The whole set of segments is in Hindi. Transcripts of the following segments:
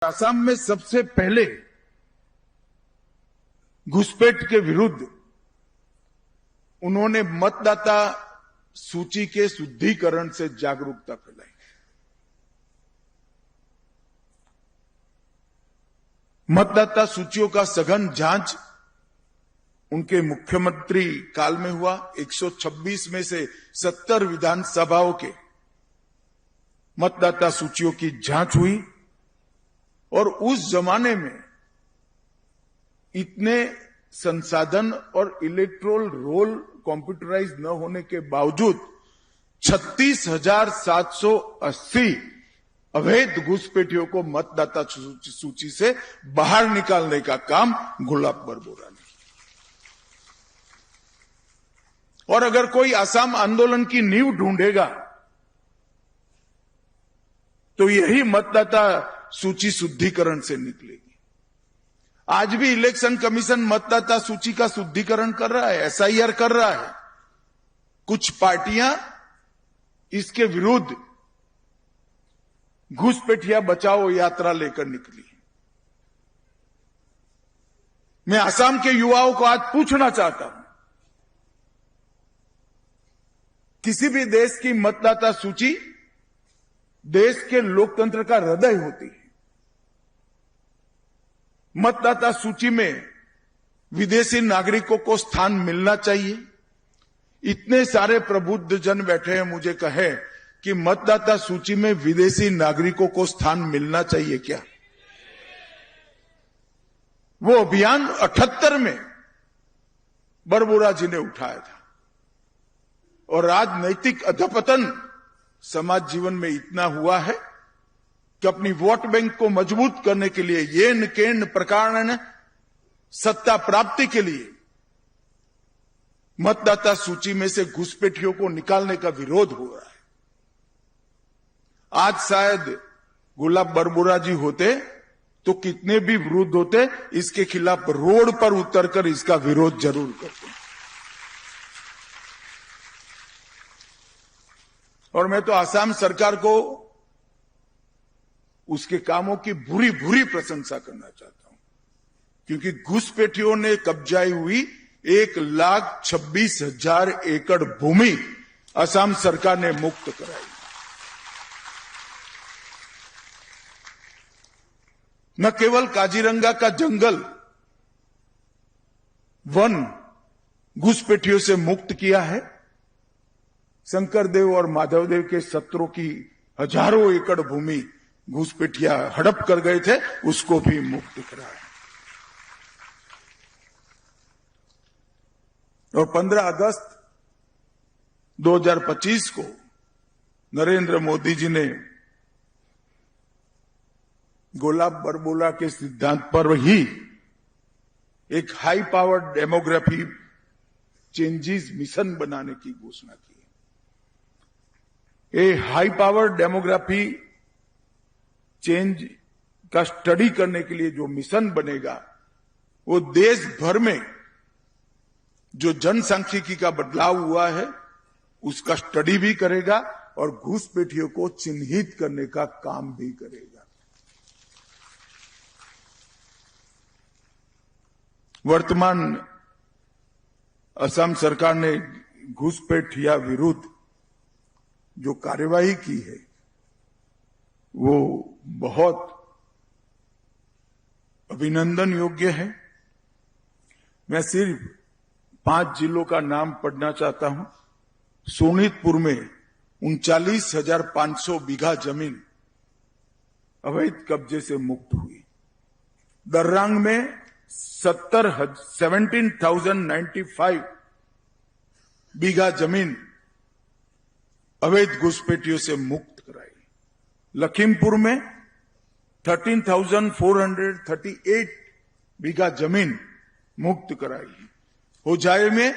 असम में सबसे पहले घुसपैठ के विरुद्ध उन्होंने मतदाता सूची के शुद्धिकरण से जागरूकता फैलाई। मतदाता सूचियों का सघन जांच उनके मुख्यमंत्री काल में हुआ। 126 में से 70 विधानसभाओं के मतदाता सूचियों की जांच हुई और उस जमाने में इतने संसाधन और इलेक्ट्रोल रोल कंप्यूटराइज न होने के बावजूद 36,780 अवैध घुसपैठियों को मतदाता सूची से बाहर निकालने का काम गुलाब बरबोरा ने। और अगर कोई असम आंदोलन की नींव ढूंढेगा तो यही मतदाता सूची शुद्धिकरण से निकलेगी। आज भी इलेक्शन कमीशन मतदाता सूची का शुद्धिकरण कर रहा है, एसआईआर कर रहा है। कुछ पार्टियां इसके विरुद्ध घुसपैठिया बचाओ यात्रा लेकर निकली। मैं असम के युवाओं को आज पूछना चाहता हूं, किसी भी देश की मतदाता सूची देश के लोकतंत्र का हृदय होती है। मतदाता सूची में विदेशी नागरिकों को स्थान मिलना चाहिए। इतने सारे प्रबुद्ध जन बैठे हैं, मुझे कहे कि मतदाता सूची में विदेशी नागरिकों को स्थान मिलना चाहिए क्या? वो अभियान 78 में बरबोरा जी ने उठाया था और राजनैतिक अधपतन समाज जीवन में इतना हुआ है कि अपनी वोट बैंक को मजबूत करने के लिए येन केन प्रकार सत्ता प्राप्ति के लिए मतदाता सूची में से घुसपैठियों को निकालने का विरोध हो रहा है। आज शायद गुलाब बरबोरा जी होते तो कितने भी विरोध होते, इसके खिलाफ रोड पर उतरकर इसका विरोध जरूर करते। और मैं तो असम सरकार को उसके कामों की बुरी बुरी प्रशंसा करना चाहता हूं, क्योंकि घुसपैठियों ने कब्जाई हुई 1,26,000 एकड़ भूमि असम सरकार ने मुक्त कराई। न केवल काजीरंगा का जंगल वन घुसपैठियों से मुक्त किया है, शंकरदेव और माधवदेव के सत्रों की हजारों एकड़ भूमि घुसपैठिया हड़प कर गए थे, उसको भी मुक्त कराया। और 15 अगस्त 2025 को नरेंद्र मोदी जी ने गुलाब बरबोरा के सिद्धांत पर ही एक high power demography changes mission बनाने की घोषणा की। ये हाई पावर डेमोग्राफी चेंज का स्टडी करने के लिए जो मिशन बनेगा, वो देश भर में जो जनसांख्यिकी का बदलाव हुआ है उसका स्टडी भी करेगा और घुसपैठियों को चिन्हित करने का काम भी करेगा। वर्तमान असम सरकार ने घुसपैठिया विरुद्ध जो कार्यवाही की है वो बहुत अभिनंदन योग्य है। मैं सिर्फ 5 जिलों का नाम पढ़ना चाहता हूं। सोनीतपुर में 39,500 बीघा जमीन अवैध कब्जे से मुक्त हुई। दर्रांग में 17,095 बीघा जमीन अवैध घुसपैठियों से मुक्त कराई। लखीमपुर में 13,438 बीघा जमीन मुक्त कराई। होजाई में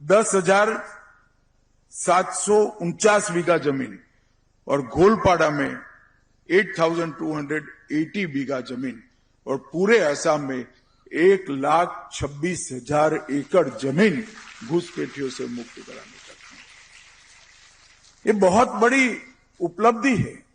10,749 बीघा जमीन और घोलपाड़ा में 8,280 बीघा जमीन और पूरे असम में 1,26,000 एकड़ जमीन घुसपैठियों से मुक्त कराने का। ये बहुत बड़ी उपलब्धि है।